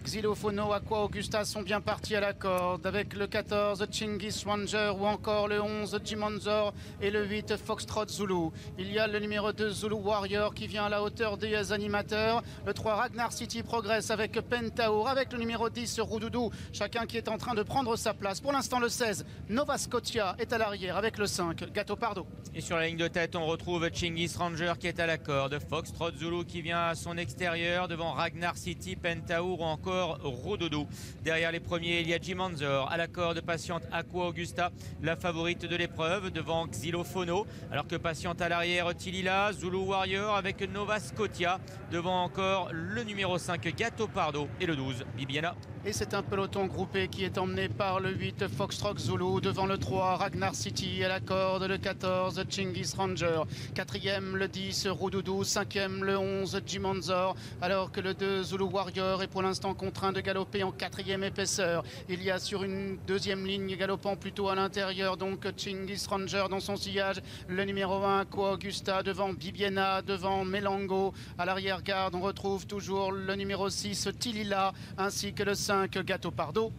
Xylofono, Aqua Augusta sont bien partis à la corde avec le 14 Chingis Ranger ou encore le 11 Jimonzor et le 8 Foxtrot Zulu. Il y a le numéro 2 Zulu Warrior qui vient à la hauteur des animateurs. Le 3 Ragnar City progresse avec Pentaur, avec le numéro 10 Roudoudou, chacun qui est en train de prendre sa place. Pour l'instant le 16 Nova Scotia est à l'arrière avec le 5 Gato Pardo. Et sur la ligne de tête on retrouve Chingis Ranger qui est à la corde, Foxtrot Zulu qui vient à son extérieur devant Ragnar City, Pentaur ou encore Roudoudou. Derrière les premiers il y a Jimonzor à la corde, patiente Aqua Augusta, la favorite de l'épreuve devant Xylofono, alors que patiente à l'arrière Tilila, Zulu Warrior avec Nova Scotia devant encore le numéro 5 Gato Pardo et le 12 Bibiana. Et c'est un peloton groupé qui est emmené par le 8 Foxtrot Zulu devant le 3 Ragnar City à la corde, le 14 Chingis Ranger, 4e le 10 Roudoudou, 5e le 11 Jimonzor, alors que le 2 Zulu Warrior est pour l'instant contraint de galoper en 4e épaisseur. Il y a sur une deuxième ligne galopant plutôt à l'intérieur donc Chingis Ranger dans son sillage, le numéro 1 Aqua Augusta devant Bibiena, devant Melango. À l'arrière-garde on retrouve toujours le numéro 6 Tilila ainsi que le 5 Gato Pardo.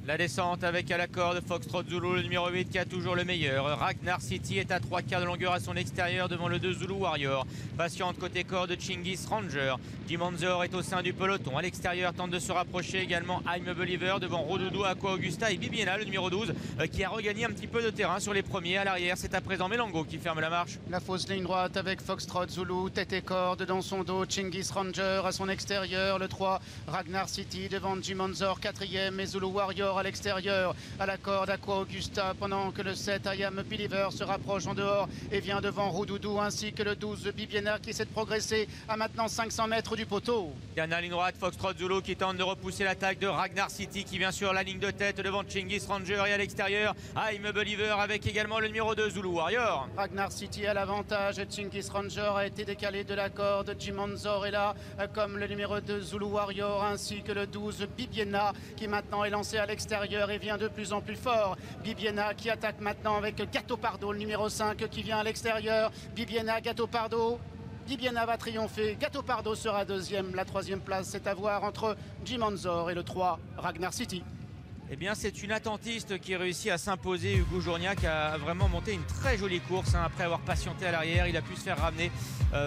La descente avec à la corde Foxtrot Zulu, le numéro 8 qui a toujours le meilleur. Ragnar City est à 3/4 de longueur à son extérieur devant le 2 Zulu Warrior. Patiente côté corde Chingis Ranger. Jimonzor est au sein du peloton. À l'extérieur tente de se rapprocher également I'm a Believer devant Roudoudou, Aqua Augusta et Bibiena, le numéro 12 qui a regagné un petit peu de terrain sur les premiers. À l'arrière c'est à présent Melango qui ferme la marche. La fausse ligne droite avec Foxtrot Zulu, tête et corde dans son dos, Chingis Ranger à son extérieur, le 3 Ragnar City devant Jimonzor 4e et Zulu Warrior à l'extérieur, à la corde Aqua Augusta, pendant que le 7 I Am a Believer se rapproche en dehors et vient devant Roudoudou ainsi que le 12 Bibiena qui essaie de progresser à maintenant 500 mètres du poteau. Dernière ligne droite, Foxtrot Zulu qui tente de repousser l'attaque de Ragnar City qui vient sur la ligne de tête devant Chingis Ranger et à l'extérieur I'm a Believer avec également le numéro 2 Zulu Warrior. Ragnar City a l'avantage, Chingis Ranger a été décalé de la corde, Jimonzor est là comme le numéro 2 Zulu Warrior ainsi que le 12 Bibiena qui maintenant est lancé à l'extérieur et vient de plus en plus fort. Bibiena qui attaque maintenant avec Gato Pardo, le numéro 5 qui vient à l'extérieur. Bibiena, Gato Pardo. Bibiena va triompher, Gato Pardo sera deuxième. La troisième place c'est à voir entre Jimonzor et le 3 Ragnar City. Eh bien c'est une attentiste qui réussit à s'imposer. Hugo Journiac a vraiment monté une très jolie course après avoir patienté à l'arrière. Il a pu se faire ramener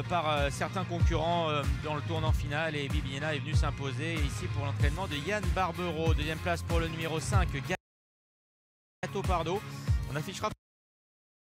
par certains concurrents dans le tournant final et Bibiena est venu s'imposer ici pour l'entraînement de Yann Barbero. Deuxième place pour le numéro 5 Gato Pardo. On affichera